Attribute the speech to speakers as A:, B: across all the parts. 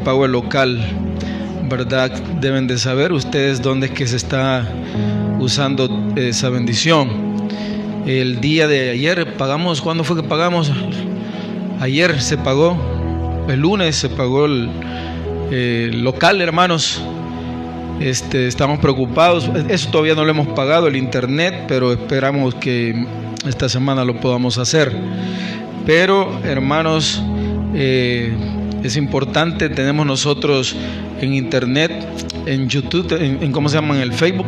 A: pago local, ¿verdad? Deben de saber ustedes dónde es que se está usando esa bendición. El día de ayer pagamos, ¿cuándo fue que pagamos? Ayer se pagó, el lunes se pagó el local, hermanos. Estamos preocupados, eso todavía no lo hemos pagado, el internet, pero esperamos que esta semana lo podamos hacer. Pero, hermanos, es importante, tenemos nosotros en internet, en YouTube, en ¿cómo se llama? En el Facebook,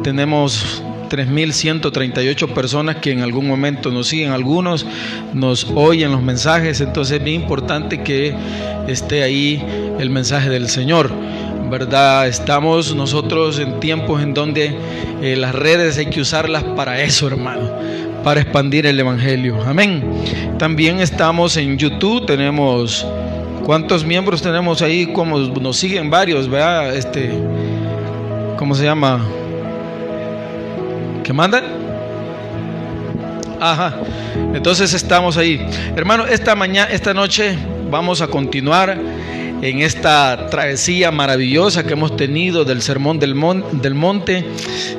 A: tenemos 3.138 personas que en algún momento nos siguen, algunos nos oyen los mensajes, entonces es bien importante que esté ahí el mensaje del Señor, ¿verdad? Estamos nosotros en tiempos en donde las redes hay que usarlas para eso, hermano, para expandir el evangelio. Amén. También estamos en YouTube, tenemos, ¿cuántos miembros tenemos ahí? Como nos siguen varios, ¿verdad? ¿Cómo se llama? ¿Qué mandan? Ajá. Entonces estamos ahí. Hermano, esta noche vamos a continuar en esta travesía maravillosa que hemos tenido del Sermón del Monte.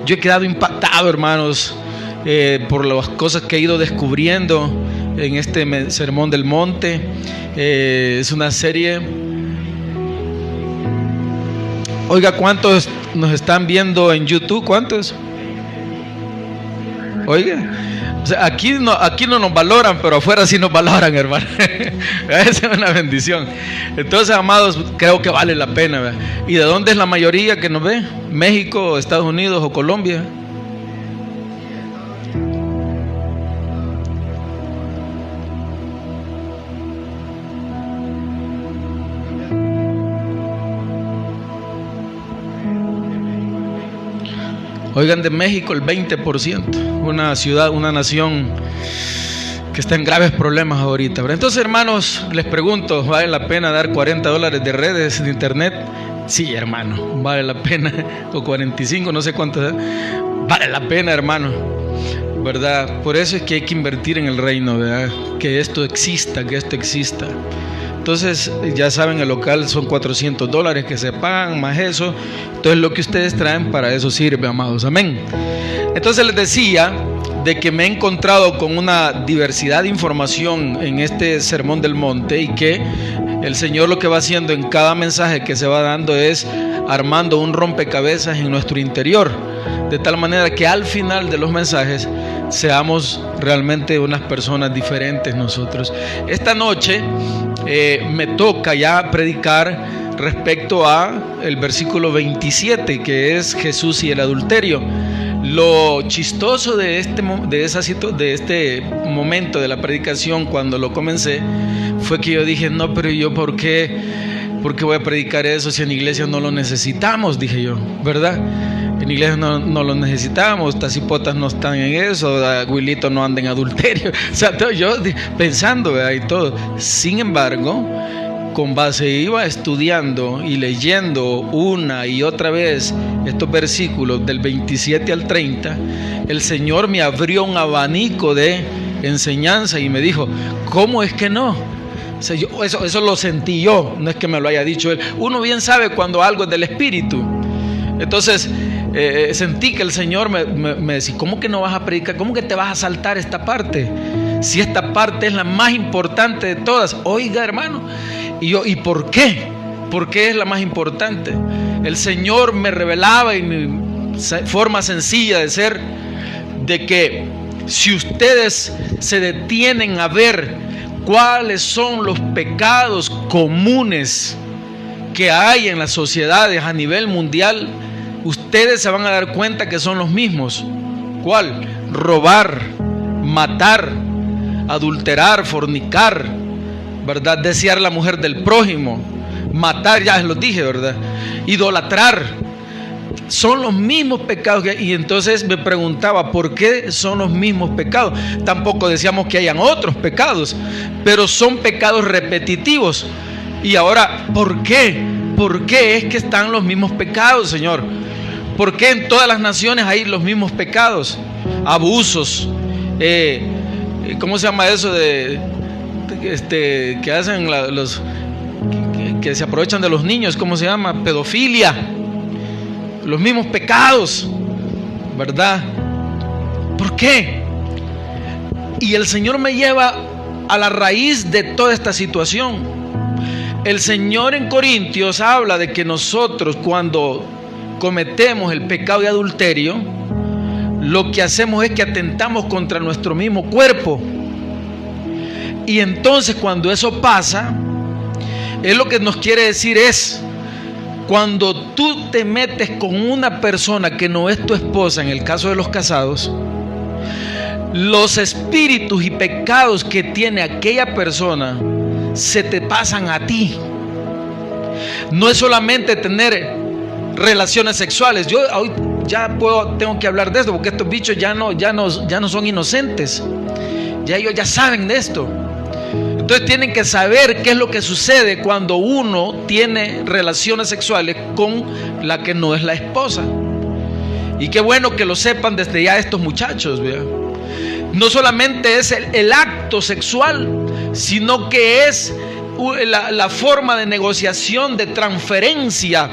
A: Yo he quedado impactado, hermanos, por las cosas que he ido descubriendo en este Sermón del Monte. Es una serie. Oiga, ¿cuántos nos están viendo en YouTube? ¿Cuántos? Oiga, o sea, aquí no nos valoran, pero afuera sí nos valoran, hermano. Esa es una bendición. Entonces, amados, creo que vale la pena, ¿verdad? ¿Y de dónde es la mayoría que nos ve? ¿México, Estados Unidos o Colombia? Oigan, de México el 20%, una ciudad, una nación que está en graves problemas ahorita. Entonces, hermanos, les pregunto, ¿vale la pena dar $40 de redes de internet? Sí, hermano, vale la pena, o 45, no sé cuánto, vale la pena, hermano, ¿verdad? Por eso es que hay que invertir en el reino, ¿verdad? Que esto exista. Entonces, ya saben, el local son $400 que se pagan, más eso. Entonces, lo que ustedes traen para eso sirve, amados. Amén. Entonces, les decía de que me he encontrado con una diversidad de información en este Sermón del Monte, y que el Señor lo que va haciendo en cada mensaje que se va dando es armando un rompecabezas en nuestro interior, de tal manera que al final de los mensajes seamos realmente unas personas diferentes nosotros. Esta noche me toca ya predicar respecto a el versículo 27, que es Jesús y el adulterio. Lo chistoso de este momento de la predicación, cuando lo comencé, fue que yo dije, no, pero yo ¿por qué voy a predicar eso si en iglesia no lo necesitamos? Dije yo, ¿verdad? En iglesia no lo necesitamos, tacipotas no están en eso, Wilito no anda en adulterio. O sea, yo pensando, ¿verdad? Y todo. Sin embargo, con base iba estudiando y leyendo una y otra vez estos versículos del 27 al 30, el Señor me abrió un abanico de enseñanza y me dijo, ¿cómo es que no? O sea, eso lo sentí yo, no es que me lo haya dicho él. Uno bien sabe cuando algo es del Espíritu. Entonces sentí que el Señor me decía, ¿cómo que no vas a predicar? ¿Cómo que te vas a saltar esta parte? Si esta parte es la más importante de todas. Oiga, hermano, ¿y por qué? ¿Por qué es la más importante? El Señor me revelaba en mi forma sencilla de ser, de que si ustedes se detienen a ver cuáles son los pecados comunes que hay en las sociedades a nivel mundial, ustedes se van a dar cuenta que son los mismos. ¿Cuál? Robar, matar, adulterar, fornicar, ¿verdad? Desear la mujer del prójimo, matar, ya los dije, ¿verdad? Idolatrar. Son los mismos pecados y entonces me preguntaba, ¿por qué son los mismos pecados? Tampoco decíamos que hayan otros pecados, pero son pecados repetitivos. Y ahora, ¿por qué? ¿Por qué es que están los mismos pecados, Señor? ¿Por qué en todas las naciones hay los mismos pecados? Abusos, ¿cómo se llama eso que hacen que se aprovechan de los niños, ¿cómo se llama? Pedofilia, los mismos pecados, ¿verdad? ¿Por qué? Y el Señor me lleva a la raíz de toda esta situación. El Señor en Corintios habla de que nosotros, cuando cometemos el pecado de adulterio, lo que hacemos es que atentamos contra nuestro mismo cuerpo. Y entonces, cuando eso pasa, es lo que nos quiere decir es: cuando tú te metes con una persona que no es tu esposa, en el caso de los casados, los espíritus y pecados que tiene aquella persona se te pasan a ti. No es solamente tener relaciones sexuales. Yo hoy tengo que hablar de esto, porque estos bichos ya no son inocentes. Ya ellos ya saben de esto. Entonces tienen que saber qué es lo que sucede cuando uno tiene relaciones sexuales con la que no es la esposa. Y qué bueno que lo sepan desde ya estos muchachos, ¿verdad? No solamente es el acto sexual, sino que es la forma de negociación, de transferencia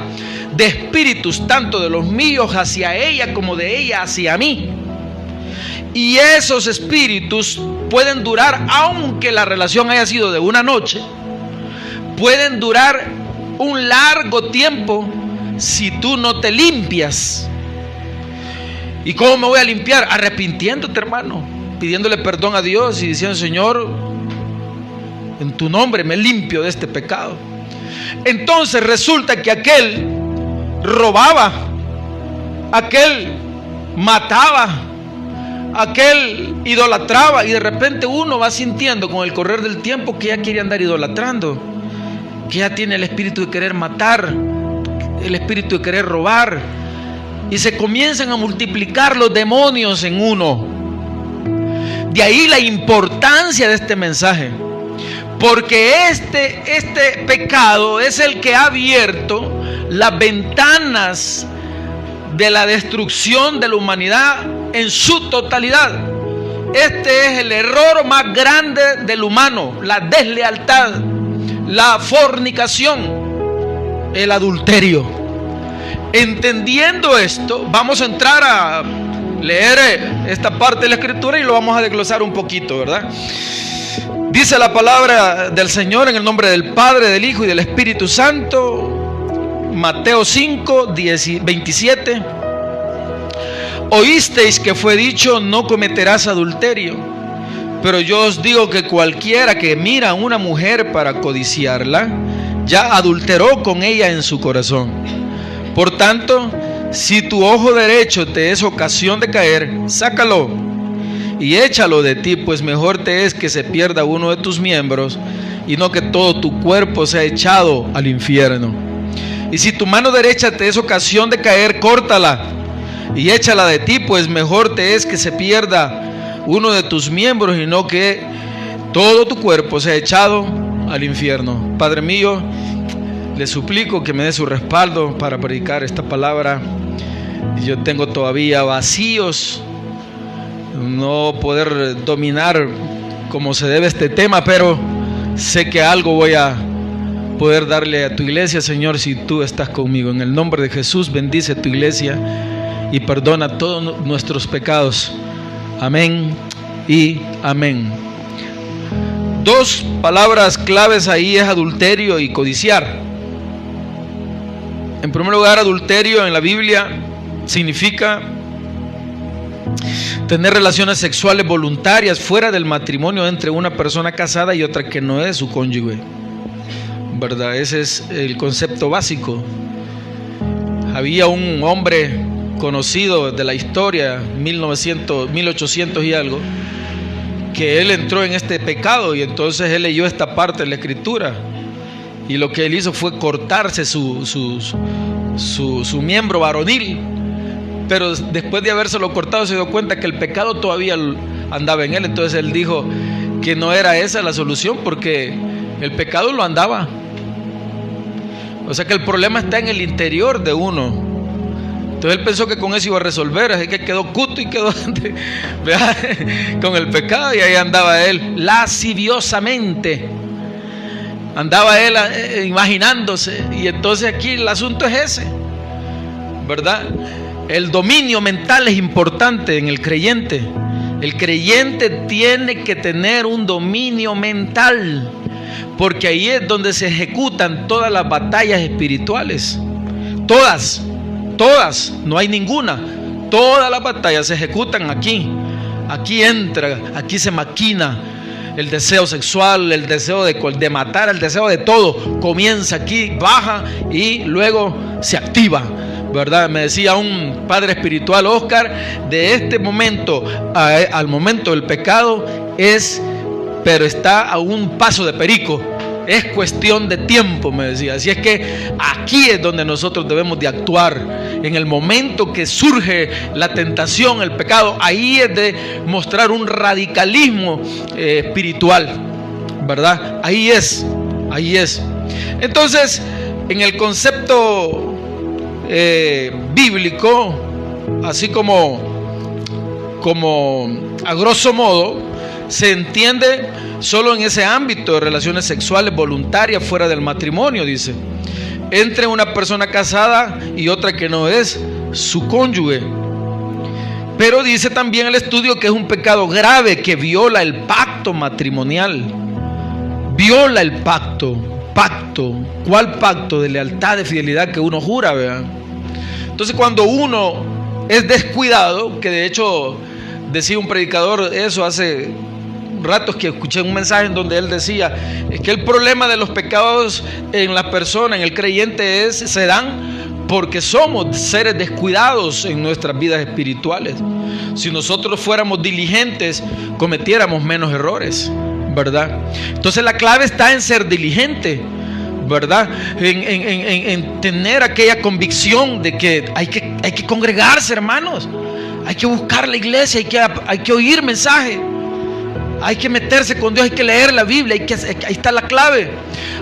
A: de espíritus, tanto de los míos hacia ella como de ella hacia mí. Y esos espíritus pueden durar, aunque la relación haya sido de una noche, pueden durar un largo tiempo si tú no te limpias. ¿Y cómo me voy a limpiar? Arrepintiéndote, hermano, pidiéndole perdón a Dios y diciendo: Señor, en tu nombre me limpio de este pecado. Entonces resulta que aquel robaba, aquel mataba, aquel idolatraba, y de repente uno va sintiendo con el correr del tiempo que ya quiere andar idolatrando, que ya tiene el espíritu de querer matar, el espíritu de querer robar, y se comienzan a multiplicar los demonios en uno. De ahí la importancia de este mensaje, porque este pecado es el que ha abierto las ventanas de la destrucción de la humanidad en su totalidad. Este es el error más grande del humano: la deslealtad, la fornicación, el adulterio. Entendiendo esto, vamos a entrar a leer esta parte de la Escritura y lo vamos a desglosar un poquito, ¿verdad? Dice la palabra del Señor en el nombre del Padre, del Hijo y del Espíritu Santo. Mateo 5, 27. Oísteis que fue dicho: no cometerás adulterio. Pero yo os digo que cualquiera que mira a una mujer para codiciarla, ya adulteró con ella en su corazón. Por tanto, si tu ojo derecho te es ocasión de caer, sácalo y échalo de ti, pues mejor te es que se pierda uno de tus miembros y no que todo tu cuerpo sea echado al infierno. Y si tu mano derecha te es ocasión de caer, córtala y échala de ti, pues mejor te es que se pierda uno de tus miembros y no que todo tu cuerpo sea echado al infierno. Padre mío, le suplico que me dé su respaldo para predicar esta palabra. Yo tengo todavía vacíos, no poder dominar como se debe este tema, pero sé que algo voy a poder darle a tu iglesia, Señor, si tú estás conmigo. En el nombre de Jesús, bendice tu iglesia y perdona todos nuestros pecados. Amén y amén. Dos palabras claves ahí es adulterio y codiciar. En primer lugar, adulterio en la Biblia significa tener relaciones sexuales voluntarias fuera del matrimonio entre una persona casada y otra que no es su cónyuge, ¿verdad? Ese es el concepto básico. Había un hombre conocido de la historia, 1800 y algo, que él entró en este pecado, y entonces él leyó esta parte de la Escritura, y lo que él hizo fue cortarse su miembro varonil. Pero después de habérselo cortado se dio cuenta que el pecado todavía andaba en él. Entonces él dijo que no era esa la solución, porque el pecado lo andaba. O sea que el problema está en el interior de uno. Entonces él pensó que con eso iba a resolver, así que quedó cuto y quedó con el pecado, y ahí andaba él lasciviosamente. Andaba él imaginándose. Y entonces aquí el asunto es ese, ¿verdad? El dominio mental es importante en el creyente. El creyente tiene que tener un dominio mental, porque ahí es donde se ejecutan todas las batallas espirituales. Todas, no hay ninguna. Todas las batallas se ejecutan aquí. Aquí entra, aquí se maquina el deseo sexual, el deseo de matar, el deseo de todo. Comienza aquí, baja y luego se activa, ¿verdad? Me decía un padre espiritual, Oscar, de este momento al momento del pecado pero está a un paso de perico. Es cuestión de tiempo, me decía. Así es que aquí es donde nosotros debemos de actuar. En el momento que surge la tentación, el pecado, ahí es de mostrar un radicalismo espiritual, ¿verdad? Ahí es. Entonces, en el concepto bíblico, así como a grosso modo, se entiende solo en ese ámbito de relaciones sexuales voluntarias fuera del matrimonio, dice, entre una persona casada y otra que no es su cónyuge. Pero dice también el estudio que es un pecado grave que viola el pacto matrimonial. Viola el pacto. ¿Cuál pacto? De lealtad, de fidelidad que uno jura, ¿verdad? Entonces, cuando uno es descuidado, que de hecho decía un predicador eso hace ratos, que escuché un mensaje en donde él decía, es que el problema de los pecados en la persona, en el creyente, se dan porque somos seres descuidados en nuestras vidas espirituales. Si nosotros fuéramos diligentes, cometiéramos menos errores, ¿verdad? Entonces la clave está en ser diligente, ¿verdad? En tener aquella convicción de que hay que congregarse, hermanos. Hay que buscar la iglesia, hay que oír mensaje. Hay que meterse con Dios, hay que leer la Biblia, ahí está la clave.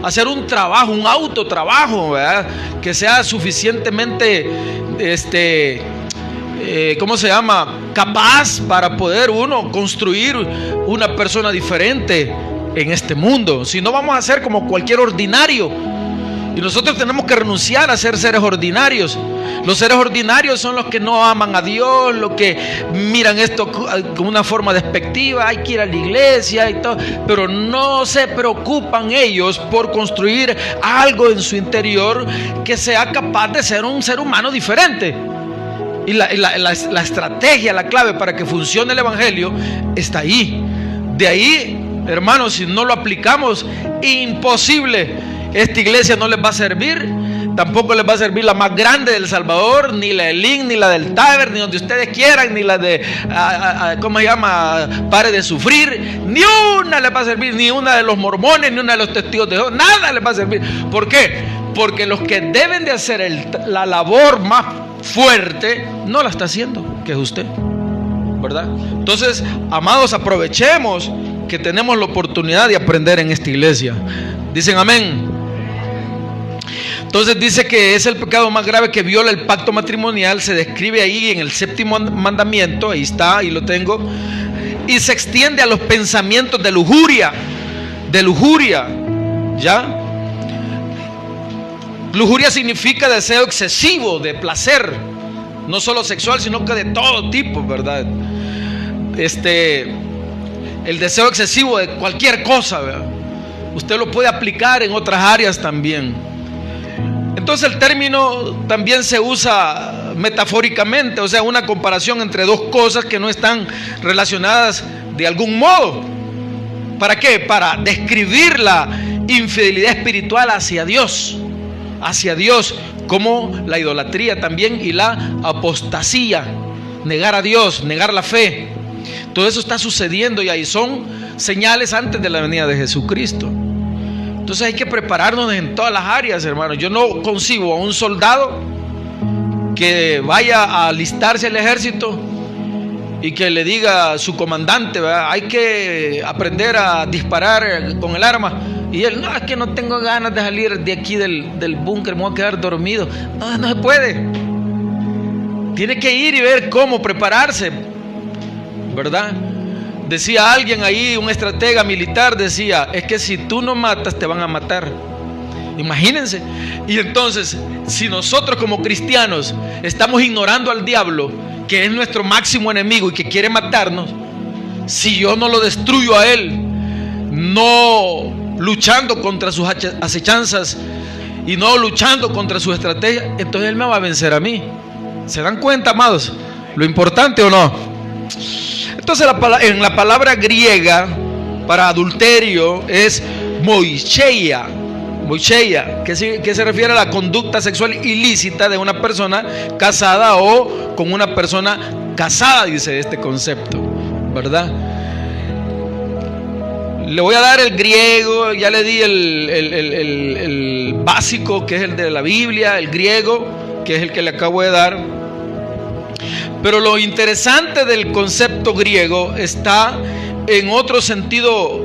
A: Hacer un trabajo, un autotrabajo, ¿verdad? Que sea suficientemente, capaz para poder uno construir una persona diferente en este mundo. Si no, vamos a ser como cualquier ordinario. Y nosotros tenemos que renunciar a ser seres ordinarios. Los seres ordinarios son los que no aman a Dios, los que miran esto con una forma despectiva. Hay que ir a la iglesia y todo, pero no se preocupan ellos por construir algo en su interior que sea capaz de ser un ser humano diferente. Y la estrategia, la clave para que funcione el evangelio está ahí. De ahí, hermanos, si no lo aplicamos, imposible. Esta iglesia no les va a servir, tampoco les va a servir la más grande del Salvador, ni la del Link, ni la del Taber, ni donde ustedes quieran, ni la de, Pare de Sufrir, ni una les va a servir, ni una de los mormones, ni una de los testigos de Jehová, nada les va a servir. ¿Por qué? Porque los que deben de hacer la labor más fuerte, no la está haciendo, que es usted, ¿verdad? Entonces, amados, aprovechemos que tenemos la oportunidad de aprender en esta iglesia. Dicen amén. Entonces dice que es el pecado más grave que viola el pacto matrimonial. Se describe ahí en el 7º mandamiento. Ahí está, ahí lo tengo. Y se extiende a los pensamientos de lujuria. ¿Ya? Lujuria significa deseo excesivo de placer, no solo sexual, sino que de todo tipo, ¿verdad? El deseo excesivo de cualquier cosa, ¿verdad? Usted lo puede aplicar en otras áreas también. Entonces el término también se usa metafóricamente, o sea, una comparación entre dos cosas que no están relacionadas de algún modo. ¿Para qué? Para describir la infidelidad espiritual hacia Dios, como la idolatría también y la apostasía, negar a Dios, negar la fe. Todo eso está sucediendo y ahí son señales antes de la venida de Jesucristo. Entonces hay que prepararnos en todas las áreas, hermanos. Yo no concibo a un soldado que vaya a alistarse al ejército y que le diga a su comandante, ¿verdad? Hay que aprender a disparar con el arma. Y él, no, es que no tengo ganas de salir de aquí del búnker, me voy a quedar dormido. No se puede. Tiene que ir y ver cómo prepararse, ¿verdad? Decía alguien ahí, un estratega militar, decía, es que si tú no matas, te van a matar. Imagínense. Y entonces, si nosotros como cristianos estamos ignorando al diablo, que es nuestro máximo enemigo y que quiere matarnos, si yo no lo destruyo a él, no luchando contra sus acechanzas y no luchando contra su estrategia, entonces él me va a vencer a mí. ¿Se dan cuenta, amados? ¿Lo importante o no? Entonces en la palabra griega para adulterio es moicheia, que se refiere a la conducta sexual ilícita de una persona casada o con una persona casada, dice este concepto, ¿verdad? Le voy a dar el griego, ya le di el básico, que es el de la Biblia, el griego, que es el que le acabo de dar. Pero lo interesante del concepto griego está en otro sentido,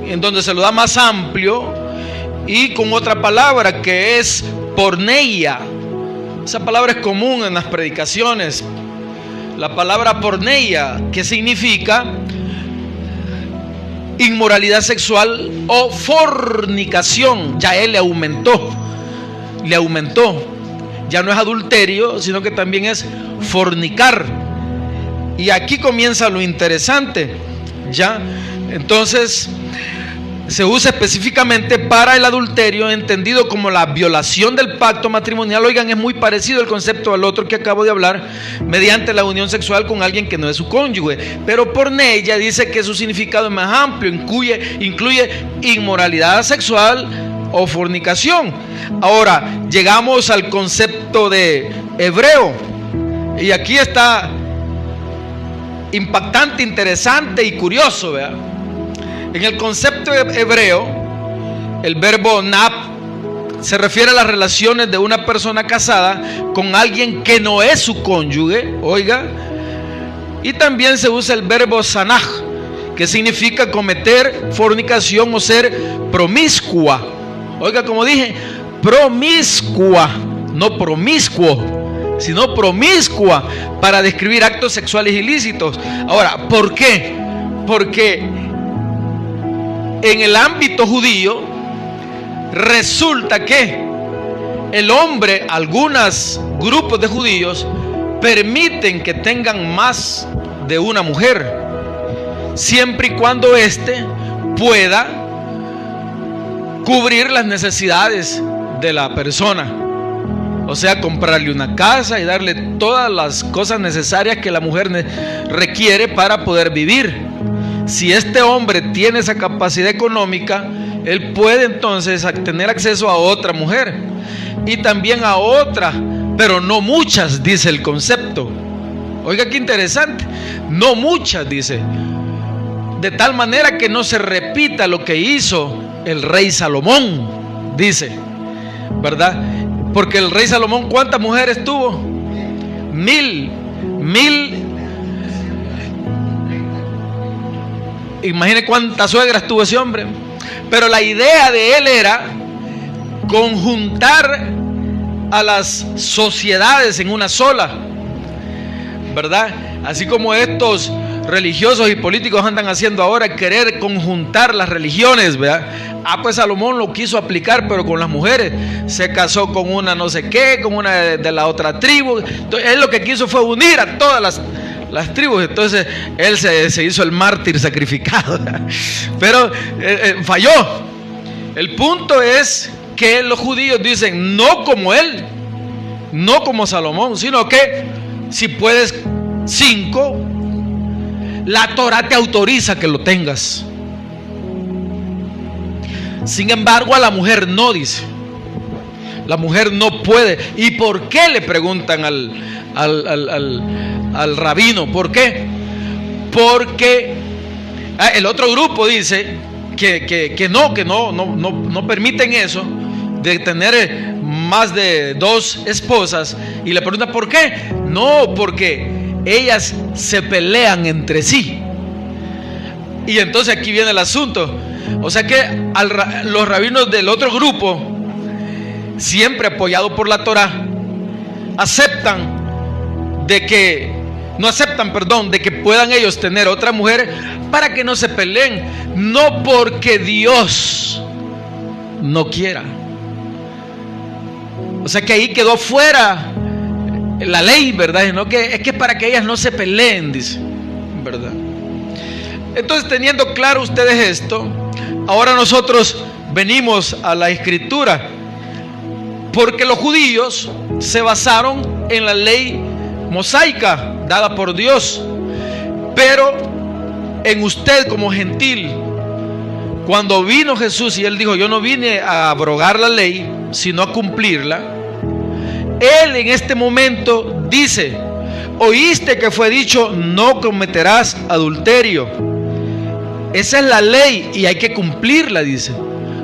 A: en donde se lo da más amplio, y con otra palabra que es porneia. Esa palabra es común en las predicaciones. La palabra porneia, que significa inmoralidad sexual o fornicación. Ya él le aumentó. Ya no es adulterio, sino que también es fornicar. Y aquí comienza lo interesante, ¿ya? Entonces, se usa específicamente para el adulterio, entendido como la violación del pacto matrimonial. Oigan, es muy parecido el concepto al otro que acabo de hablar, mediante la unión sexual con alguien que no es su cónyuge. Pero porneia dice que su significado es más amplio, incluye inmoralidad sexual o fornicación. Ahora, llegamos al concepto de hebreo, y aquí está impactante, interesante y curioso, ¿verdad? En el concepto hebreo, el verbo nab se refiere a las relaciones de una persona casada con alguien que no es su cónyuge, oiga, y también se usa el verbo sanaj, que significa cometer fornicación o ser promiscua. Oiga, como dije, promiscua, no promiscuo, sino promiscua, para describir actos sexuales ilícitos. Ahora, ¿por qué? Porque en el ámbito judío resulta que el hombre, algunos grupos de judíos permiten que tengan más de una mujer, siempre y cuando éste pueda cubrir las necesidades de la persona. O sea, comprarle una casa y darle todas las cosas necesarias que la mujer requiere para poder vivir. Si este hombre tiene esa capacidad económica, él puede entonces tener acceso a otra mujer, y también a otra, pero no muchas, dice el concepto. Oiga, qué interesante. No muchas, dice, de tal manera que no se repita lo que hizo el rey Salomón, dice, ¿verdad? Porque el rey Salomón, ¿cuántas mujeres tuvo? 1000. Imagine cuántas suegras tuvo ese hombre. Pero la idea de él era conjuntar a las sociedades en una sola, ¿verdad? Así como estos religiosos y políticos andan haciendo ahora, querer conjuntar las religiones, ¿verdad? Pues Salomón lo quiso aplicar, pero con las mujeres. Se casó con una no sé qué, con una de la otra tribu. Entonces, él lo que quiso fue unir a todas las tribus. Entonces él se hizo el mártir sacrificado, pero falló. El punto es que los judíos dicen, no como él, no como Salomón, sino que si puedes 5, la Torah te autoriza que lo tengas. Sin embargo, a la mujer no, dice. La mujer no puede. ¿Y por qué? Le preguntan al rabino. ¿Por qué? Porque el otro grupo dice que no permiten eso, de tener más de 2 esposas. Y le preguntan, ¿por qué? No, porque ellas se pelean entre sí. Y entonces aquí viene el asunto. O sea que los rabinos del otro grupo, siempre apoyados por la Torah, no aceptan de que puedan ellos tener otra mujer, para que no se peleen, no porque Dios no quiera. O sea que ahí quedó fuera la ley, ¿verdad? No, que es que para que ellas no se peleen, dice, ¿verdad? Entonces, teniendo claro ustedes esto, ahora nosotros venimos a la Escritura, porque los judíos se basaron en la ley mosaica dada por Dios, pero en usted como gentil, cuando vino Jesús y Él dijo: yo no vine a abrogar la ley, sino a cumplirla, Él en este momento dice: oíste que fue dicho, no cometerás adulterio. Esa es la ley y hay que cumplirla, dice.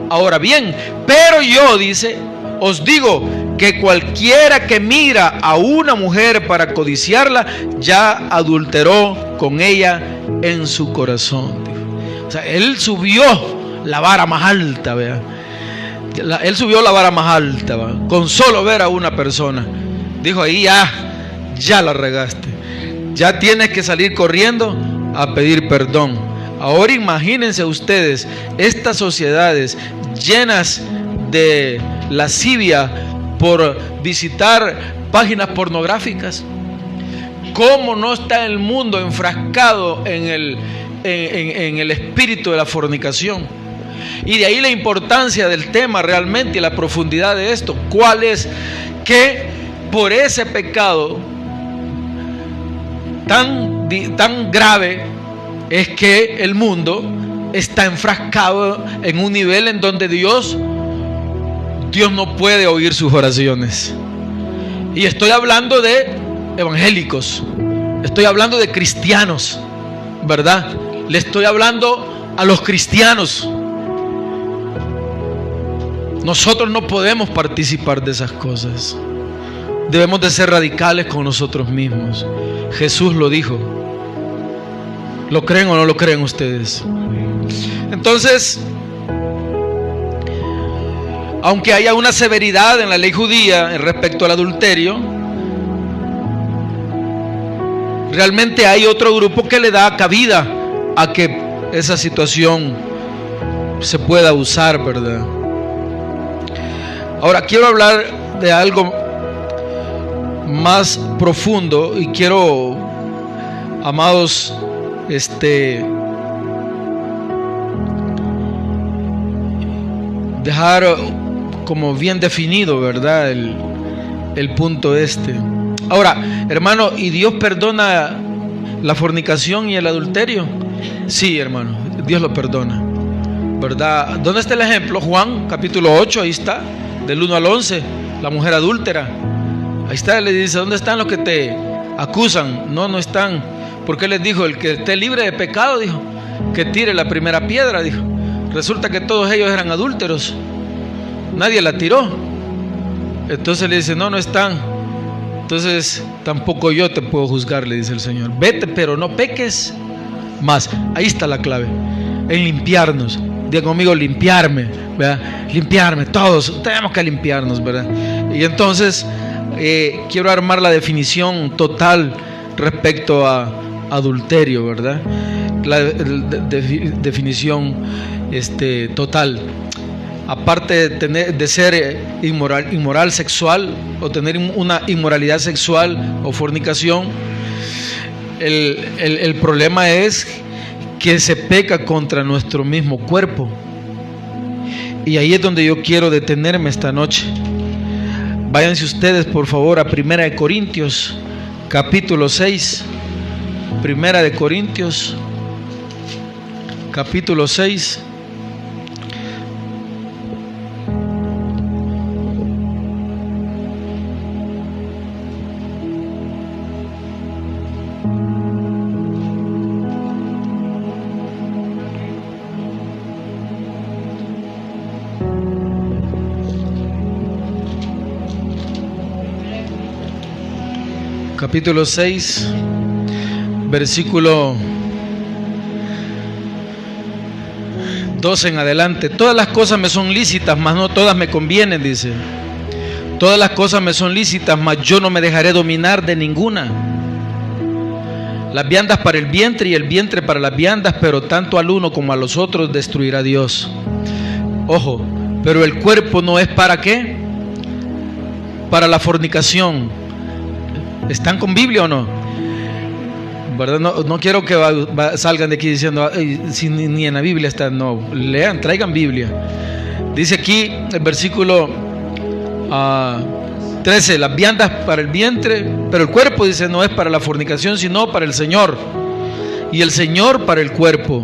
A: Ahora bien, pero yo, dice, os digo que cualquiera que mira a una mujer para codiciarla, ya adulteró con ella en su corazón. O sea, Él subió la vara más alta, vea. Él subió la vara más alta, ¿va? Con solo ver a una persona. Dijo: ahí ya la regaste. Ya tienes que salir corriendo a pedir perdón. Ahora imagínense ustedes estas sociedades llenas de lascivia por visitar páginas pornográficas. ¿Cómo no está el mundo enfrascado en el espíritu de la fornicación? Y de ahí la importancia del tema realmente y la profundidad de esto. ¿Cuál es? Que por ese pecado tan grave es que el mundo está enfrascado en un nivel en donde Dios no puede oír sus oraciones. Y estoy hablando de evangélicos, estoy hablando de cristianos, ¿verdad? Le estoy hablando a los cristianos. Nosotros no podemos participar de esas cosas. Debemos de ser radicales con nosotros mismos. Jesús lo dijo. ¿Lo creen o no lo creen ustedes? Entonces, aunque haya una severidad en la ley judía en respecto al adulterio, realmente hay otro grupo que le da cabida a que esa situación se pueda usar, ¿verdad? Ahora quiero hablar de algo más profundo y quiero, amados, dejar como bien definido, ¿verdad? El punto este. Ahora, hermano, ¿y Dios perdona la fornicación y el adulterio? Sí, hermano, Dios lo perdona, ¿verdad? ¿Dónde está el ejemplo? Juan, capítulo 8, ahí está, del 1 al 11, la mujer adúltera. Ahí está, le dice: ¿dónde están los que te acusan? No están. Porque les dijo: el que esté libre de pecado, dijo, que tire la primera piedra, dijo. Resulta que todos ellos eran adúlteros, nadie la tiró. Entonces le dice: no están. Entonces tampoco yo te puedo juzgar, le dice el Señor. Vete, pero no peques más. Ahí está la clave, en limpiarnos. Diga conmigo: limpiarme, ¿verdad? Limpiarme, todos tenemos que limpiarnos, ¿verdad? Y entonces quiero armar la definición total respecto a adulterio, ¿verdad? La definición total. Aparte de ser inmoral sexual o tener una inmoralidad sexual o fornicación, el problema es que se peca contra nuestro mismo cuerpo. Y ahí es donde yo quiero detenerme esta noche. Váyanse ustedes por favor a 1 Corintios capítulo 6. 1 Corintios capítulo 6. Capítulo 6, versículo 12 en adelante. Todas las cosas me son lícitas, mas no todas me convienen, dice. Todas las cosas me son lícitas, mas yo no me dejaré dominar de ninguna. Las viandas para el vientre y el vientre para las viandas, pero tanto al uno como a los otros destruirá Dios. Ojo, pero el cuerpo no es para ¿qué? Para la fornicación. ¿Están con Biblia o no? ¿Verdad? No quiero que salgan de aquí diciendo si ni en la Biblia está. No, lean, traigan Biblia. Dice aquí el versículo 13, las viandas para el vientre, pero el cuerpo, dice, no es para la fornicación, sino para el Señor, y el Señor para el cuerpo.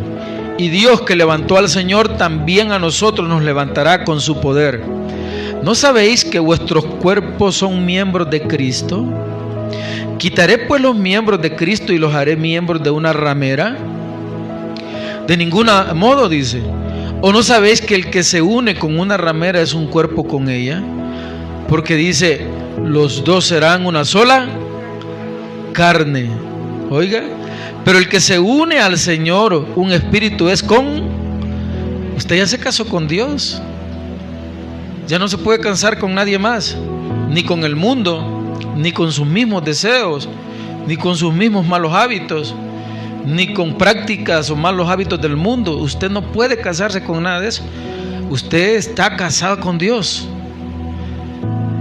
A: Y Dios, que levantó al Señor, también a nosotros nos levantará con su poder. ¿No sabéis que vuestros cuerpos son miembros de Cristo? ¿Quitaré pues los miembros de Cristo y los haré miembros de una ramera? De ningún modo, dice. ¿O no sabéis que el que se une con una ramera es un cuerpo con ella? Porque dice, los dos serán una sola carne. Oiga, pero el que se une al Señor, un espíritu es con... Usted ya se casó con Dios. Ya no se puede casar con nadie más, ni con el mundo, ni con sus mismos deseos, ni con sus mismos malos hábitos, ni con prácticas o malos hábitos del mundo. Usted no puede casarse con nada de eso. Usted está casado con Dios.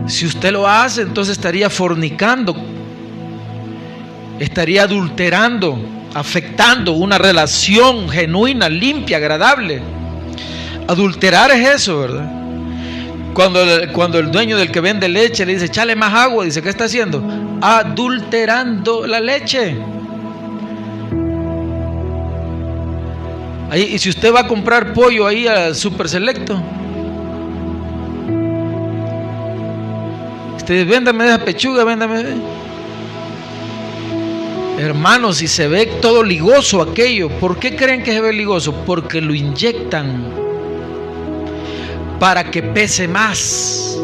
A: Si usted lo hace, entonces estaría fornicando, estaría adulterando, afectando una relación genuina, limpia, agradable. Adulterar es eso, ¿verdad? Cuando el dueño del que vende leche le dice, échale más agua, dice, ¿qué está haciendo? Adulterando la leche. Ahí, y si usted va a comprar pollo ahí al Super Selecto, usted, véndame esa pechuga, véndame. Hermanos, si se ve todo ligoso aquello, ¿por qué creen que se ve ligoso? Porque lo inyectan para que pese más.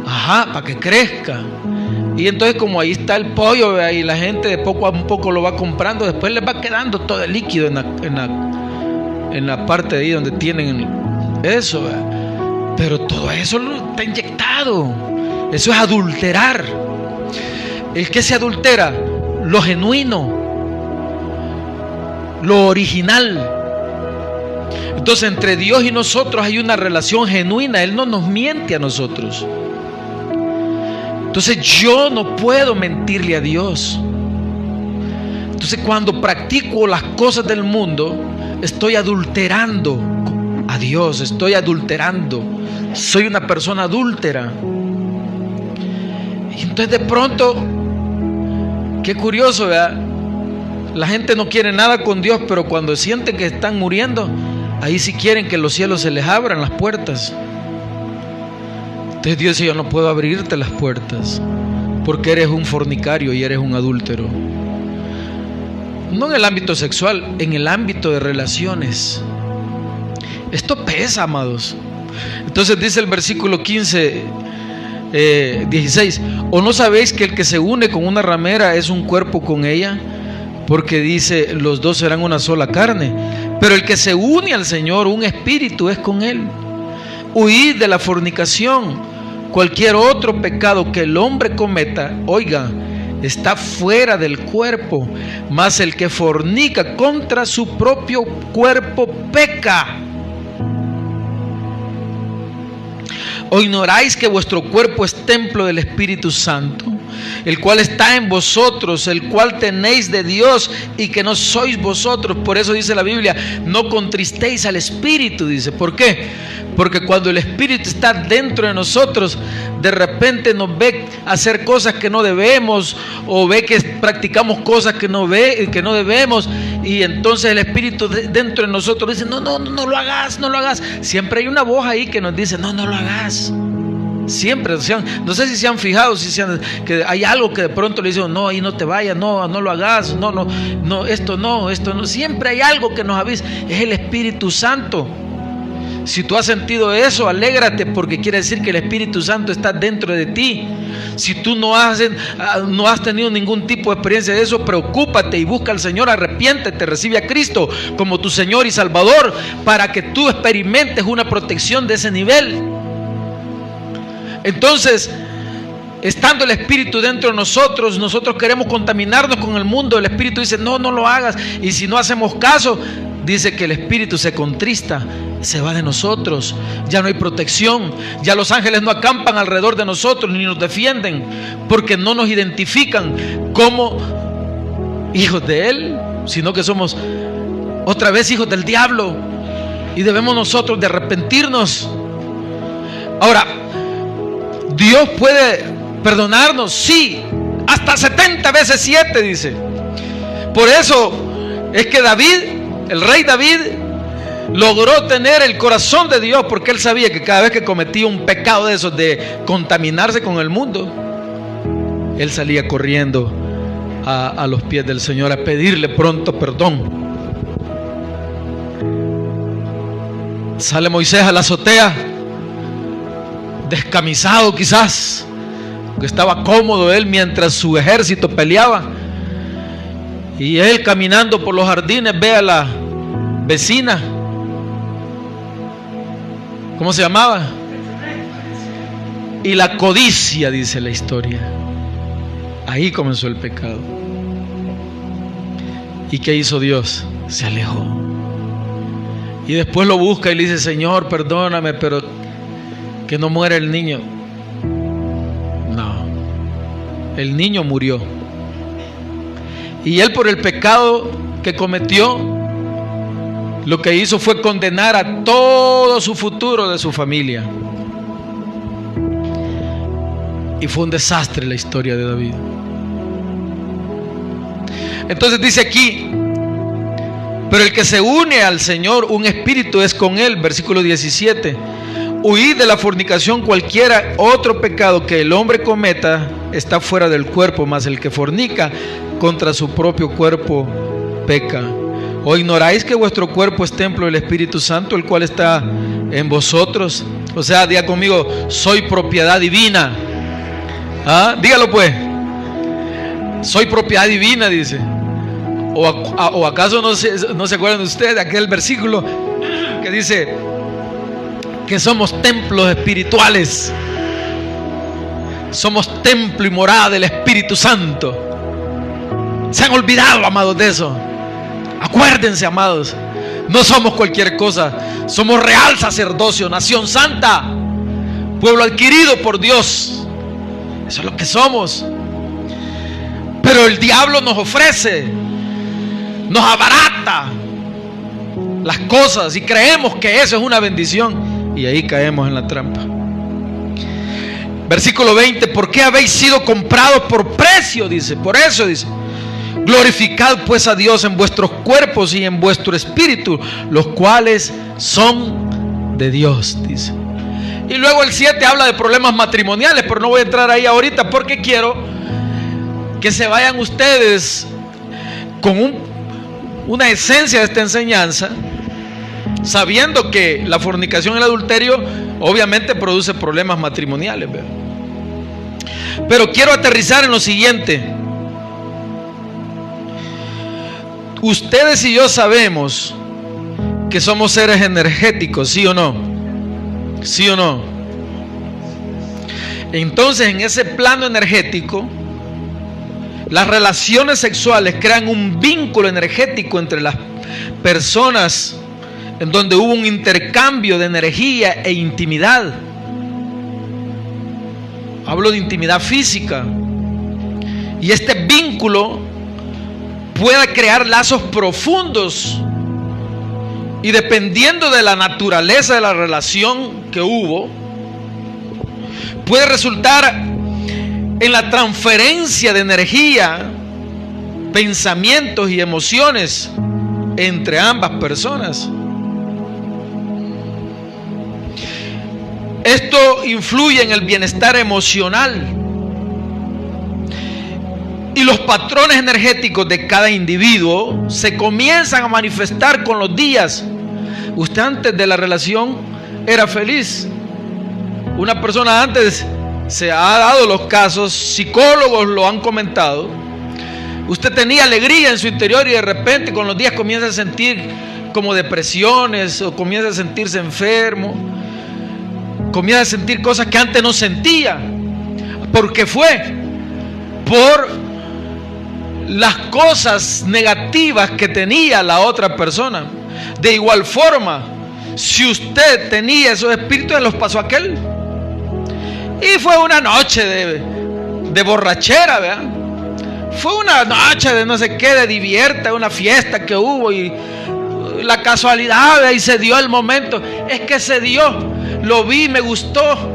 A: Ajá, para que crezca. Y entonces, como ahí está el pollo, y la gente de poco a poco lo va comprando, después les va quedando todo el líquido en la parte de ahí donde tienen eso, ¿verdad? Pero todo eso está inyectado. Eso es adulterar. ¿El qué se adultera? Lo genuino, lo original. Entonces, entre Dios y nosotros hay una relación genuina. Él no nos miente a nosotros. Entonces, yo no puedo mentirle a Dios. Entonces, cuando practico las cosas del mundo, estoy adulterando a Dios, estoy adulterando. Soy una persona adúltera. Y entonces, de pronto, qué curioso, ¿verdad? La gente no quiere nada con Dios, pero cuando sienten que están muriendo, ahí sí quieren que los cielos se les abran las puertas. Entonces Dios dice, yo no puedo abrirte las puertas porque eres un fornicario y eres un adúltero. No en el ámbito sexual, en el ámbito de relaciones. Esto pesa, amados. Entonces dice el versículo 16, ¿o no sabéis que el que se une con una ramera es un cuerpo con ella? Porque dice, los dos serán una sola carne. Pero el que se une al Señor, un espíritu es con Él. Huid de la fornicación. Cualquier otro pecado que el hombre cometa, oiga, está fuera del cuerpo, mas el que fornica contra su propio cuerpo peca. ¿O ignoráis que vuestro cuerpo es templo del Espíritu Santo, el cual está en vosotros, el cual tenéis de Dios y que no sois vosotros? Por eso dice la Biblia, no contristéis al Espíritu, dice. ¿Por qué? Porque cuando el Espíritu está dentro de nosotros, de repente nos ve hacer cosas que no debemos, o ve que practicamos cosas que no debemos, y entonces el Espíritu dentro de nosotros dice, no lo hagas, no lo hagas. Siempre hay una voz ahí que nos dice, no lo hagas. Siempre, no sé si se han fijado, que hay algo que de pronto le dicen, no, ahí no te vayas, no lo hagas, esto no. Siempre hay algo que nos avisa, es el Espíritu Santo. Si tú has sentido eso, alégrate, porque quiere decir que el Espíritu Santo está dentro de ti. Si tú no has tenido ningún tipo de experiencia de eso, preocúpate y busca al Señor, arrepiéntete, recibe a Cristo como tu Señor y Salvador, para que tú experimentes una protección de ese nivel. Entonces, estando el Espíritu dentro de nosotros, nosotros queremos contaminarnos con el mundo. El Espíritu dice, no, no lo hagas. Y si no hacemos caso, dice que el Espíritu se contrista, se va de nosotros. Ya no hay protección. Ya los ángeles no acampan alrededor de nosotros ni nos defienden, porque no nos identifican como hijos de Él, sino que somos otra vez hijos del diablo. Y debemos nosotros de arrepentirnos. Ahora, Dios puede perdonarnos, sí, hasta 70 veces 7 dice. Por eso es que David, el rey David, logró tener el corazón de Dios, porque él sabía que cada vez que cometía un pecado de esos, de contaminarse con el mundo, él salía corriendo a los pies del Señor a pedirle pronto perdón. Sale Moisés a la azotea, descamisado quizás, porque estaba cómodo él mientras su ejército peleaba, y él caminando por los jardines ve a la vecina, ¿cómo se llamaba? Y la codicia, dice la historia. Ahí comenzó el pecado. ¿Y qué hizo Dios? Se alejó. Y después lo busca y le dice, Señor, perdóname, pero que no muera el niño. No, el niño murió. Y él, por el pecado que cometió, lo que hizo fue condenar a todo su futuro de su familia. Y fue un desastre la historia de David. Entonces dice aquí, pero el que se une al Señor, un espíritu es con él. Versículo 17. Huid de la fornicación. Cualquiera otro pecado que el hombre cometa está fuera del cuerpo, mas el que fornica contra su propio cuerpo peca. ¿O ignoráis que vuestro cuerpo es templo del Espíritu Santo, el cual está en vosotros? O sea, diga conmigo, soy propiedad divina. ¿Ah? Dígalo pues. Soy propiedad divina, dice. ¿O acaso no se acuerdan ustedes de aquel versículo que dice que somos templos espirituales? Somos templo y morada del Espíritu Santo. Se han olvidado, amados, de eso. Acuérdense, amados, no somos cualquier cosa. Somos real sacerdocio, nación santa, pueblo adquirido por Dios. Eso es lo que somos. Pero el diablo nos ofrece, nos abarata las cosas y creemos que eso es una bendición, y ahí caemos en la trampa. Versículo 20. ¿Por qué habéis sido comprados por precio? Dice. Por eso dice, glorificad pues a Dios en vuestros cuerpos y en vuestro espíritu, los cuales son de Dios, dice. Y luego el 7 habla de problemas matrimoniales, pero no voy a entrar ahí ahorita, porque quiero que se vayan ustedes con una esencia de esta enseñanza, sabiendo que la fornicación y el adulterio obviamente produce problemas matrimoniales, ¿verdad? Pero quiero aterrizar en lo siguiente. Ustedes y yo sabemos que somos seres energéticos, ¿sí o no? ¿Sí o no? Entonces, en ese plano energético, las relaciones sexuales crean un vínculo energético entre las personas, en donde hubo un intercambio de energía e intimidad. Hablo de intimidad física. Y este vínculo puede crear lazos profundos. Y dependiendo de la naturaleza de la relación que hubo, puede resultar en la transferencia de energía, pensamientos y emociones entre ambas personas. Esto influye en el bienestar emocional. Y los patrones energéticos de cada individuo se comienzan a manifestar con los días. Usted antes de la relación era feliz. Una persona antes, se ha dado los casos, psicólogos lo han comentado, usted tenía alegría en su interior y de repente con los días comienza a sentir como depresiones, o comienza a sentirse enfermo, comienza a sentir cosas que antes no sentía. ¿Por qué fue? Por las cosas negativas que tenía la otra persona. De igual forma, si usted tenía esos espíritus, los pasó a aquel. Y fue una noche de borrachera, ¿verdad? Fue una noche de no sé qué, de divierte, una fiesta que hubo y la casualidad, ¿verdad? Y se dio el momento. Es que se dio, lo vi, me gustó.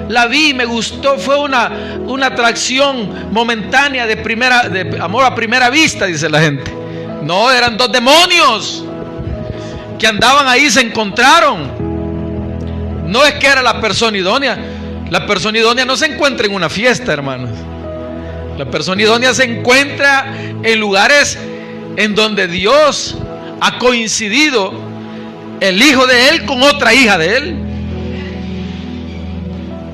A: La vi, me gustó, fue una atracción momentánea de amor a primera vista, dice la gente. No, eran dos demonios que andaban ahí, se encontraron. No es que era la persona idónea. La persona idónea no se encuentra en una fiesta, hermanos. La persona idónea se encuentra en lugares en donde Dios ha coincidido el hijo de él con otra hija de él.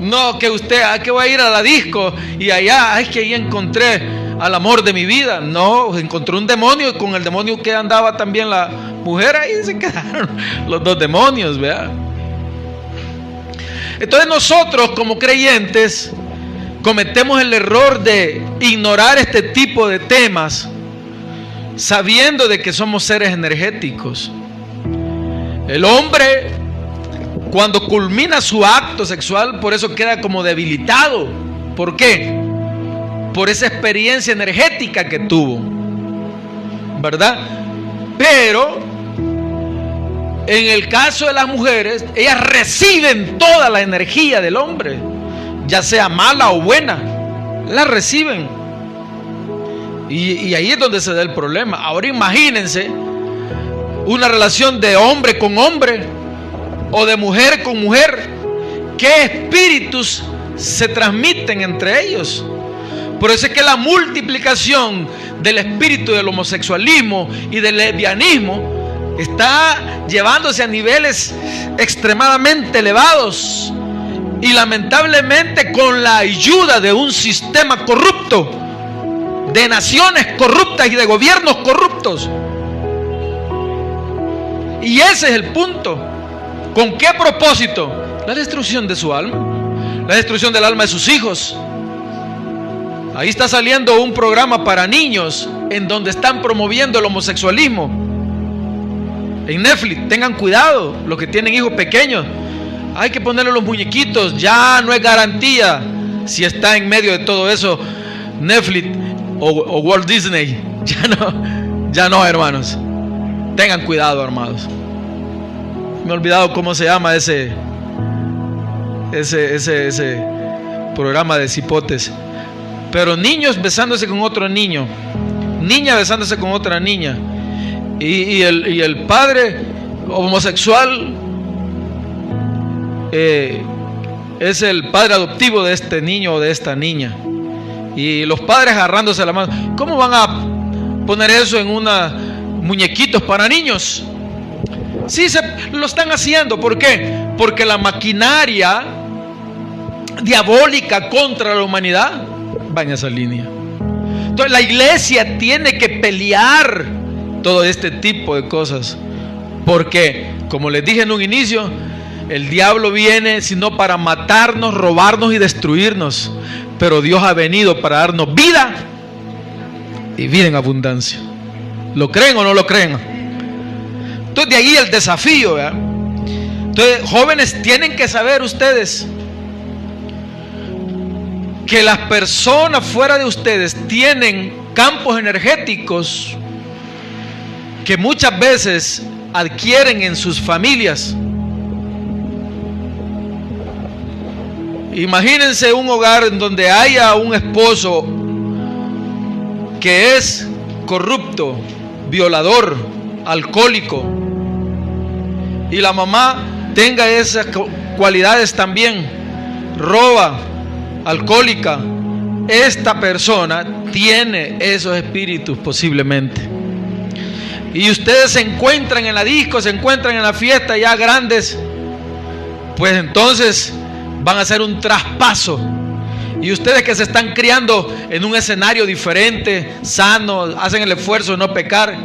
A: No, que usted, que voy a ir a la disco y allá, es que ahí encontré al amor de mi vida. No, encontró un demonio y con el demonio que andaba también la mujer, ahí se quedaron los dos demonios, ¿verdad? Entonces nosotros como creyentes cometemos el error de ignorar este tipo de temas, sabiendo de que somos seres energéticos. El hombre, cuando culmina su acto sexual, por eso queda como debilitado. ¿Por qué? Por esa experiencia energética que tuvo, ¿verdad? Pero en el caso de las mujeres, ellas reciben toda la energía del hombre, ya sea mala o buena, la reciben. Y ahí es donde se da el problema. Ahora imagínense una relación de hombre con hombre o de mujer con mujer. ¿Qué espíritus se transmiten entre ellos? Por eso es que la multiplicación del espíritu del homosexualismo y del lesbianismo está llevándose a niveles extremadamente elevados, y lamentablemente con la ayuda de un sistema corrupto, de naciones corruptas y de gobiernos corruptos. Y ese es el punto. ¿Con qué propósito? La destrucción de su alma, la destrucción del alma de sus hijos. Ahí está saliendo un programa para niños en donde están promoviendo el homosexualismo en Netflix. Tengan cuidado los que tienen hijos pequeños. Hay que ponerle los muñequitos. Ya no es garantía si está en medio de todo eso Netflix o Walt Disney. Ya no, hermanos. Tengan cuidado, hermanos. Me he olvidado cómo se llama ese programa de cipotes. Pero niños besándose con otro niño, niña besándose con otra niña, y el padre homosexual es el padre adoptivo de este niño o de esta niña, y los padres agarrándose la mano. ¿Cómo van a poner eso en muñequitos para niños? Sí, lo están haciendo. ¿Por qué? Porque la maquinaria diabólica contra la humanidad va en esa línea. Entonces la iglesia tiene que pelear todo este tipo de cosas, porque, como les dije en un inicio, el diablo viene sino para matarnos, robarnos y destruirnos, pero Dios ha venido para darnos vida y vida en abundancia. ¿Lo creen o no lo creen? Entonces de ahí el desafío, ¿verdad? Entonces, jóvenes, tienen que saber ustedes que las personas fuera de ustedes tienen campos energéticos que muchas veces adquieren en sus familias. Imagínense un hogar en donde haya un esposo que es corrupto, violador, alcohólico, y la mamá tenga esas cualidades también, roba, alcohólica. Esta persona tiene esos espíritus posiblemente, y ustedes se encuentran en la disco, se encuentran en la fiesta ya grandes, pues entonces van a hacer un traspaso. Y ustedes que se están criando en un escenario diferente, sano, hacen el esfuerzo de no pecar,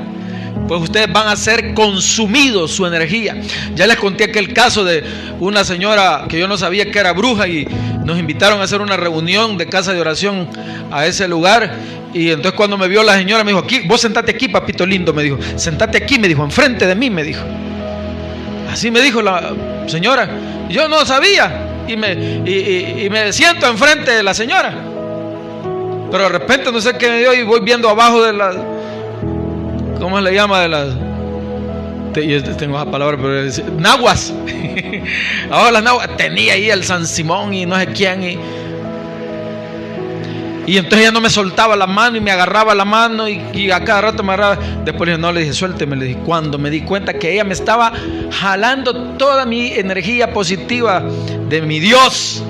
A: pues ustedes van a ser consumidos su energía. Ya les conté aquel caso de una señora que yo no sabía que era bruja y nos invitaron a hacer una reunión de casa de oración a ese lugar. Y entonces cuando me vio la señora me dijo: aquí, vos sentate aquí, papito lindo, me dijo, sentate aquí, me dijo, enfrente de mí, me dijo. Así me dijo la señora. Yo no sabía y me siento enfrente de la señora, pero de repente no sé qué me dio y voy viendo abajo de las, ¿cómo se le llama? De las, tengo esa palabra, pero es naguas. Abajo de las naguas tenía ahí el San Simón y no sé quién, y entonces ella no me soltaba la mano y me agarraba la mano y a cada rato me agarraba. Después no le dije: suélteme, le dije. Cuando me di cuenta que ella me estaba jalando toda mi energía positiva de mi Dios,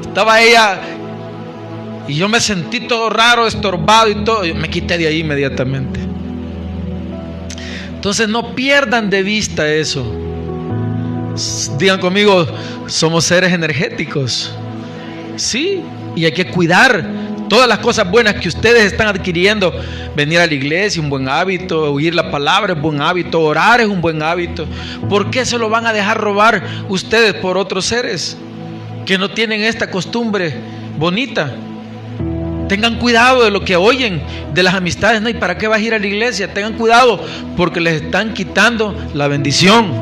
A: estaba ella, y yo me sentí todo raro, estorbado y todo. Yo me quité de ahí inmediatamente. Entonces no pierdan de vista eso. Digan conmigo: somos seres energéticos. Sí, y hay que cuidar todas las cosas buenas que ustedes están adquiriendo. Venir a la iglesia, un buen hábito. Oír la palabra es un buen hábito. Orar es un buen hábito. ¿Por qué se lo van a dejar robar ustedes por otros seres que no tienen esta costumbre bonita? Tengan cuidado de lo que oyen, de las amistades. ¿No? ¿Y para qué vas a ir a la iglesia? Tengan cuidado, porque les están quitando la bendición.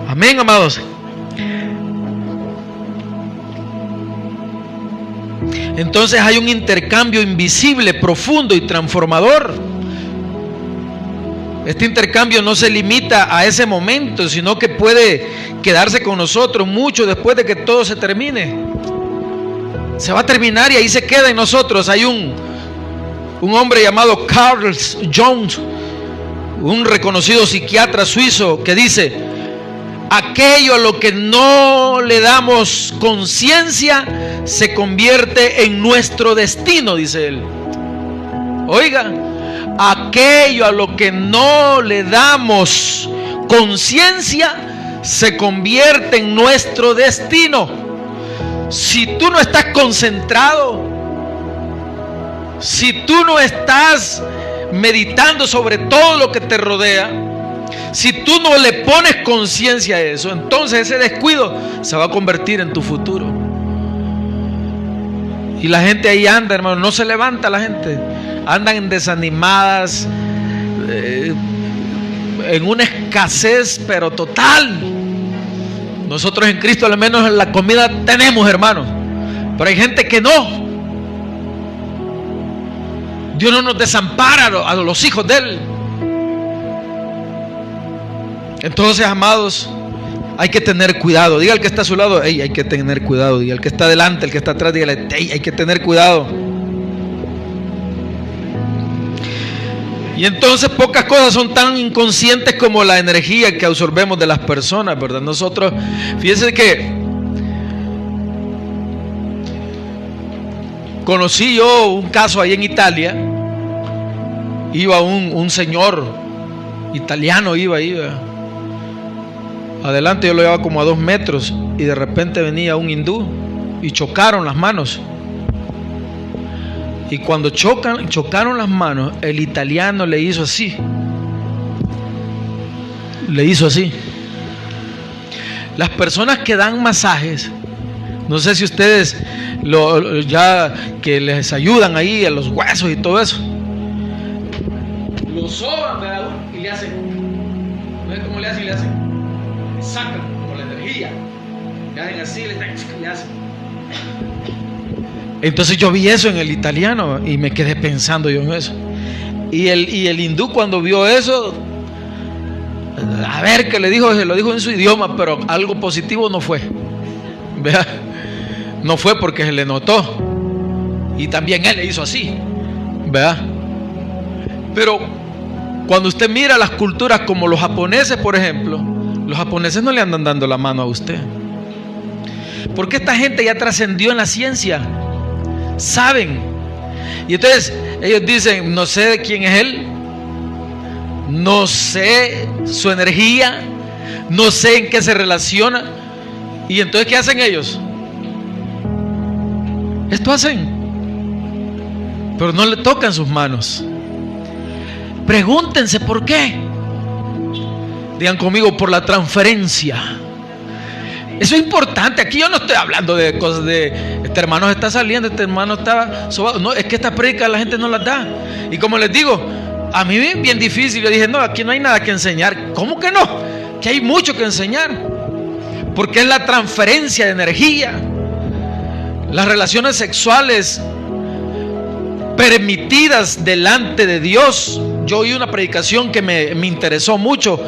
A: Amén, amados. Entonces hay un intercambio invisible, profundo y transformador. Este intercambio no se limita a ese momento, sino que puede quedarse con nosotros mucho después de que todo se termine. Se va a terminar y ahí se queda en nosotros. Hay un hombre llamado Carl Jung, un reconocido psiquiatra suizo, que dice: aquello a lo que no le damos conciencia se convierte en nuestro destino, dice él. Oiga, aquello a lo que no le damos conciencia se convierte en nuestro destino. Si tú no estás concentrado, si tú no estás meditando sobre todo lo que te rodea, si tú no le pones conciencia a eso, entonces ese descuido se va a convertir en tu futuro. Y la gente ahí anda, hermano, no se levanta la gente. Andan desanimadas, en una escasez pero total. Nosotros en Cristo al menos en la comida tenemos, hermano, pero hay gente que no. Dios no nos desampara a los hijos de Él. Entonces, amados, hay que tener cuidado. Diga al que está a su lado: hey, hay que tener cuidado. Diga al que está delante, el que está atrás, dígale: hey, hay que tener cuidado. Y entonces pocas cosas son tan inconscientes como la energía que absorbemos de las personas, ¿verdad? Nosotros, fíjense que conocí yo un caso ahí en Italia. Iba un señor italiano, iba adelante, yo lo llevaba como a 2 metros, y de repente venía un hindú y chocaron las manos. Y cuando chocaron las manos, el italiano le hizo así. Le hizo así. Las personas que dan masajes, no sé si ustedes ya que les ayudan ahí a los huesos y todo eso, lo soban, ¿verdad? Y le hacen, ¿no es cómo le hacen? Le hacen, sacan como la energía, le hacen así, le hacen. Entonces yo vi eso en el italiano y me quedé pensando yo en eso. Y el hindú, cuando vio eso, a ver qué le dijo, se lo dijo en su idioma, pero algo positivo no fue. ¿Vea? No fue, porque se le notó. Y también él le hizo así. ¿Vea? Pero cuando usted mira las culturas como los japoneses, por ejemplo, los japoneses no le andan dando la mano a usted, porque esta gente ya trascendió en la ciencia, saben. Y entonces ellos dicen: no sé quién es él, no sé su energía, no sé en qué se relaciona. Y entonces ¿qué hacen ellos? Esto hacen, pero no le tocan sus manos. Pregúntense por qué. Digan conmigo, por la transferencia. Eso es importante. Aquí yo no estoy hablando de cosas de este hermano está saliendo, este hermano estaba sobado. No, es que esta prédica la gente no las da. Y como les digo, a mí es bien difícil. Yo dije, no, aquí no hay nada que enseñar. ¿Cómo que no? Que hay mucho que enseñar. Porque es la transferencia de energía. Las relaciones sexuales permitidas delante de Dios. Yo oí una predicación que me interesó mucho.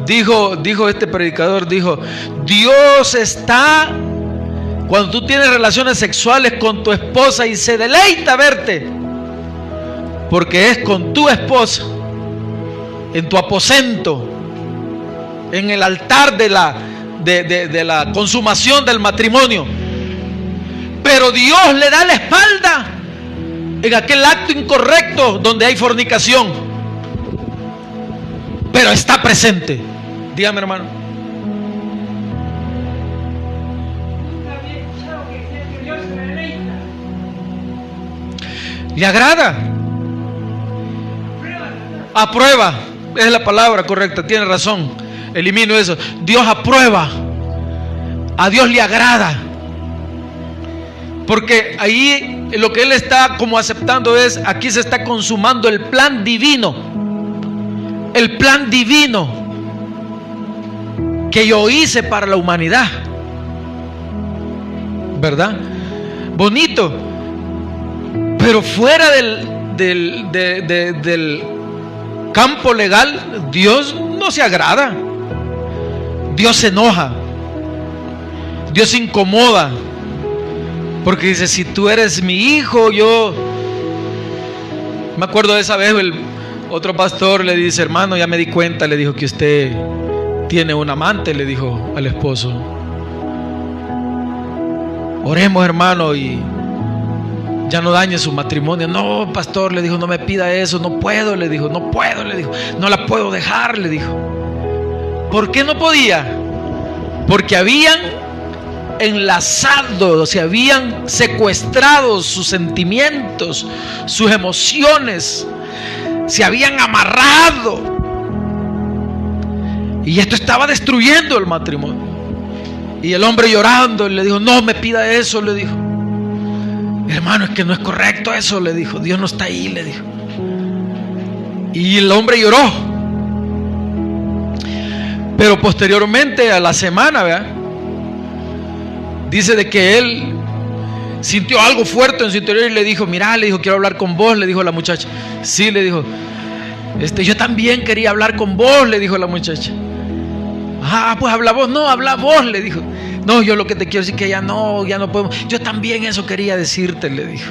A: Dijo este predicador, dijo, Dios está cuando tú tienes relaciones sexuales con tu esposa y se deleita verte, porque es con tu esposa, en tu aposento, en el altar de la consumación del matrimonio. Pero Dios le da la espalda en aquel acto incorrecto donde hay fornicación, pero está presente. Dígame, hermano. ¿Le agrada? Aprueba. Es la palabra correcta, tiene razón. Elimino eso. Dios aprueba. A Dios le agrada. Porque ahí lo que Él está como aceptando es, aquí se está consumando el plan divino. El plan divino que yo hice para la humanidad, ¿verdad? Bonito, pero fuera del campo legal, Dios no se agrada. Dios se enoja. Dios se incomoda. Porque dice, si tú eres mi hijo, yo... Me acuerdo de esa vez, otro pastor le dice, hermano, ya me di cuenta, le dijo que usted tiene un amante, le dijo al esposo. Oremos, hermano, y ya no dañe su matrimonio. No, pastor, le dijo, no me pida eso, no puedo, le dijo, no puedo, le dijo, no la puedo dejar, le dijo. ¿Por qué no podía? Porque habían enlazado, se habían secuestrado sus sentimientos, sus emociones, se habían amarrado. Y esto estaba destruyendo el matrimonio. Y el hombre llorando le dijo, no me pida eso, le dijo. Hermano, es que no es correcto eso, le dijo. Dios no está ahí, le dijo. Y el hombre lloró. Pero posteriormente a la semana, ¿verdad? Dice de que él sintió algo fuerte en su interior y le dijo, mira, le dijo, quiero hablar con vos, le dijo la muchacha. Sí, le dijo, yo también quería hablar con vos, le dijo la muchacha. Ah, pues habla vos. No, habla vos, le dijo. No, yo lo que te quiero decir que ya no podemos. Yo también eso quería decirte, le dijo.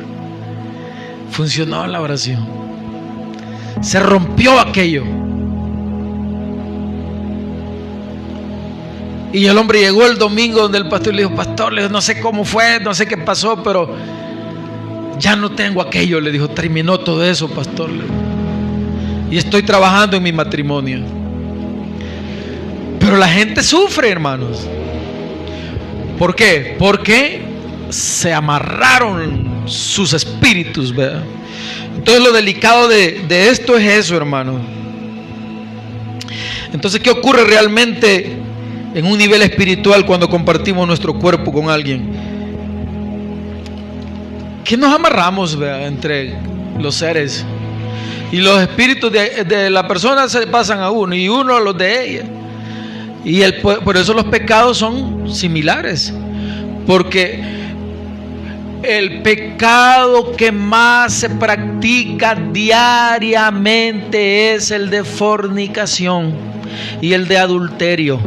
A: Funcionó la oración. Se rompió aquello. Y el hombre llegó el domingo donde el pastor le dijo, pastor, le dijo, no sé cómo fue, no sé qué pasó, pero ya no tengo aquello, le dijo, terminó todo eso, pastor. Y estoy trabajando en mi matrimonio. Pero la gente sufre, hermanos. ¿Por qué? Porque se amarraron sus espíritus, ¿verdad? Entonces lo delicado de esto es eso, hermano. Entonces, ¿qué ocurre realmente en un nivel espiritual cuando compartimos nuestro cuerpo con alguien? Que nos amarramos, ¿verdad?, entre los seres. Y los espíritus de la persona se pasan a uno y uno a los de ella. Y por eso los pecados son similares. Porque el pecado que más se practica diariamente es el de fornicación y el de adulterio.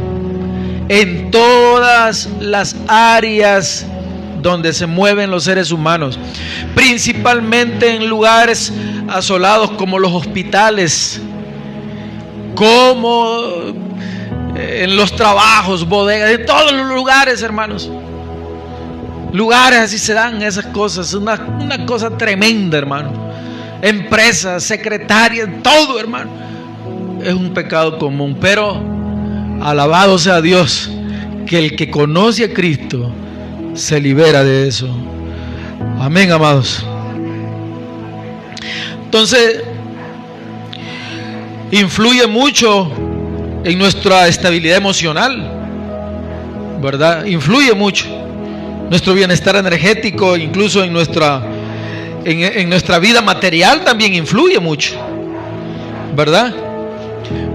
A: En todas las áreas donde se mueven los seres humanos, principalmente en lugares asolados como los hospitales, como en los trabajos, bodegas, en todos los lugares, hermanos. Lugares así se dan esas cosas, una cosa tremenda, hermano. Empresas, secretarias, todo, hermano. Es un pecado común, pero alabado sea Dios, que el que conoce a Cristo se libera de eso. Amén, amados. Entonces, influye mucho en nuestra estabilidad emocional, ¿verdad? Influye mucho nuestro bienestar energético, incluso en nuestra vida material también influye mucho, ¿verdad?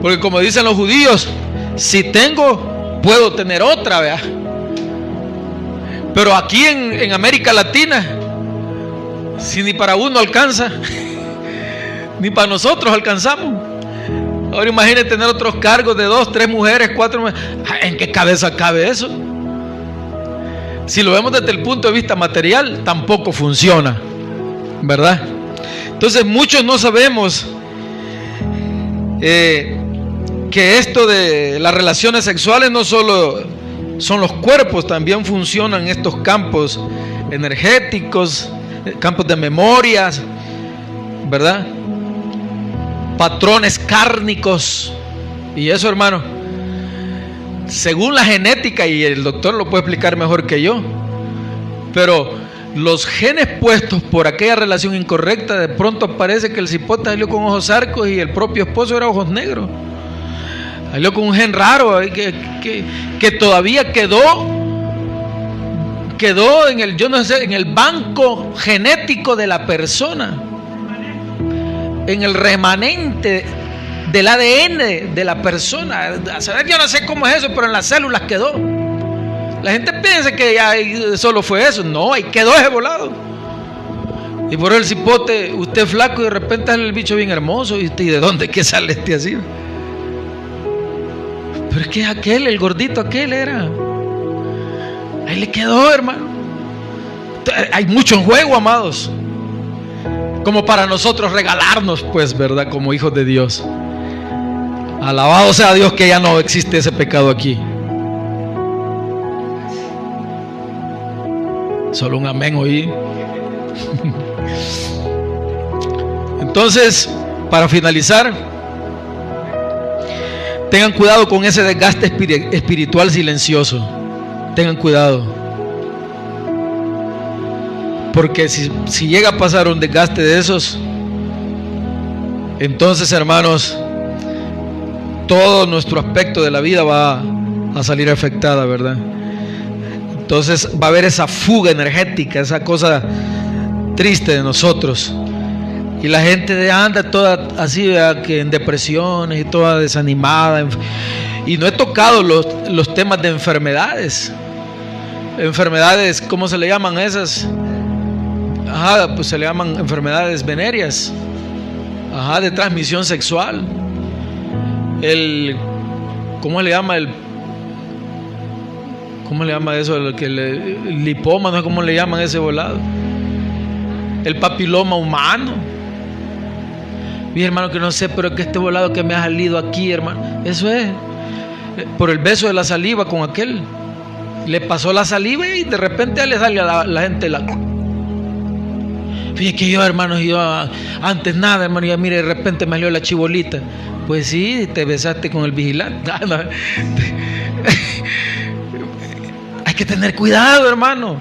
A: Porque como dicen los judíos, si tengo, puedo tener otra, ¿verdad? Pero aquí en América Latina, si ni para uno alcanza, ni para nosotros alcanzamos. Ahora imagínate tener otros cargos de 2, 3 mujeres, 4 mujeres. ¿En qué cabeza cabe eso? Si lo vemos desde el punto de vista material, tampoco funciona, ¿verdad? Entonces muchos no sabemos que esto de las relaciones sexuales no solo son los cuerpos, también funcionan estos campos energéticos, campos de memorias, ¿verdad? Patrones kármicos. Y eso, hermano, según la genética, y el doctor lo puede explicar mejor que yo, pero los genes puestos por aquella relación incorrecta, de pronto parece que el cipote salió con ojos zarcos y el propio esposo era ojos negros. Salió con un gen raro que todavía quedó en el, yo no sé, en el banco genético de la persona, en el remanente del ADN de la persona. A saber, yo no sé cómo es eso, pero en las células quedó. La gente piensa que ya solo fue eso. No, ahí quedó ese volado. Y por el cipote, usted es flaco y de repente sale el bicho bien hermoso. ¿Y de dónde que sale este así? Pero es que aquel, el gordito aquel era. Ahí le quedó, hermano. Hay mucho en juego, amados, como para nosotros regalarnos, pues, ¿verdad? Como hijos de Dios. Alabado sea Dios que ya no existe ese pecado aquí. Solo un amén oí. Entonces, para finalizar, tengan cuidado con ese desgaste espiritual silencioso. Tengan cuidado, porque si llega a pasar un desgaste de esos, entonces, hermanos, todo nuestro aspecto de la vida va a salir afectada, ¿verdad? Entonces va a haber esa fuga energética, esa cosa triste de nosotros. Y la gente anda toda así, ¿verdad? Que en depresiones y toda desanimada. Y no he tocado los temas de enfermedades. Enfermedades, ¿cómo se le llaman esas? Ajá, pues se le llaman enfermedades venéreas. Ajá, de transmisión sexual. ¿Cómo le llama eso? El lipoma, no sé cómo le llaman ese volado. El papiloma humano. Mi hermano, que no sé, pero es que este volado que me ha salido aquí, hermano, eso es por el beso de la saliva con aquel. Le pasó la saliva y de repente le sale a la gente la... Fíjate que yo, hermano, antes nada, hermano, ya mire, de repente me salió la chibolita. Pues sí, te besaste con el vigilante. Hay que tener cuidado, hermano.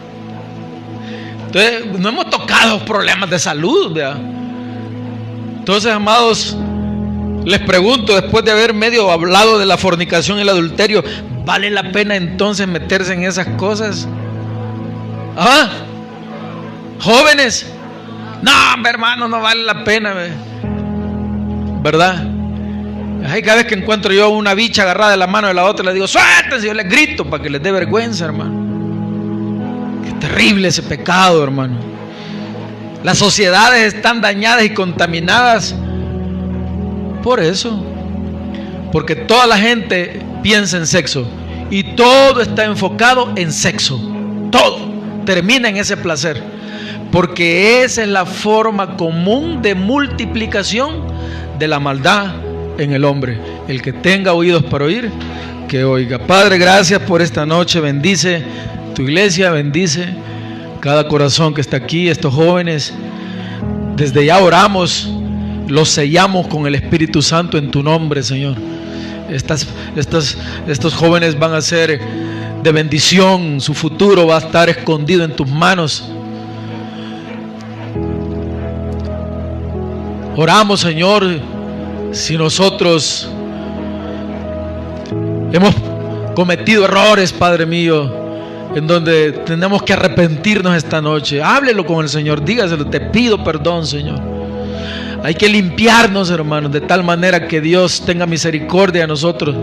A: Entonces, no hemos tocado problemas de salud, ¿verdad? Entonces, amados, les pregunto, después de haber medio hablado de la fornicación y el adulterio, ¿vale la pena entonces meterse en esas cosas? ¿Ah? Jóvenes, no, hermano, no vale la pena, ¿verdad? Ay, cada vez que encuentro yo una bicha agarrada de la mano de la otra, le digo, suéltense, yo les grito para que les dé vergüenza, hermano. Qué terrible ese pecado, hermano. Las sociedades están dañadas y contaminadas por eso, porque toda la gente piensa en sexo y todo está enfocado en sexo. Todo termina en ese placer, porque esa es la forma común de multiplicación de la maldad en el hombre. El que tenga oídos para oír, que oiga. Padre, gracias por esta noche. Bendice tu iglesia, bendice cada corazón que está aquí, estos jóvenes. Desde ya oramos, los sellamos con el Espíritu Santo en tu nombre, Señor. Estos jóvenes van a ser de bendición, su futuro va a estar escondido en tus manos. Oramos, Señor, Si nosotros hemos cometido errores, Padre mío, en donde tenemos que arrepentirnos esta noche, háblelo con el Señor, dígaselo, te pido perdón, Señor. Hay que limpiarnos, hermanos, de tal manera que Dios tenga misericordia de nosotros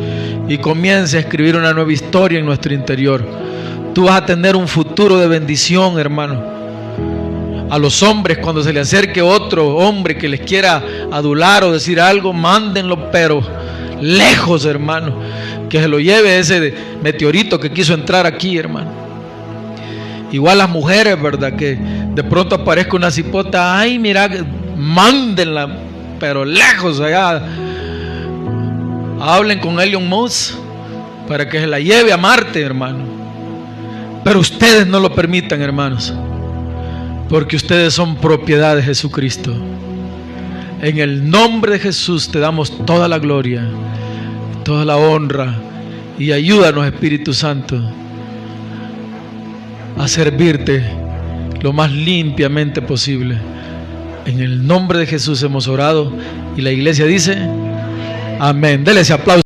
A: y comience a escribir una nueva historia en nuestro interior. Tú vas a tener un futuro de bendición, hermano. A los hombres, cuando se le acerque otro hombre que les quiera adular o decir algo, mándenlo, pero lejos, hermano, que se lo lleve ese meteorito que quiso entrar aquí, hermano. Igual las mujeres, ¿verdad? Que de pronto aparezca una cipota, ay, mira, mándenla, pero lejos allá. Hablen con Elon Musk para que se la lleve a Marte, hermano. Pero ustedes no lo permitan, hermanos, porque ustedes son propiedad de Jesucristo. En el nombre de Jesús te damos toda la gloria, toda la honra, y ayúdanos, Espíritu Santo, a servirte lo más limpiamente posible. En el nombre de Jesús hemos orado y la iglesia dice amén. Dele ese aplauso.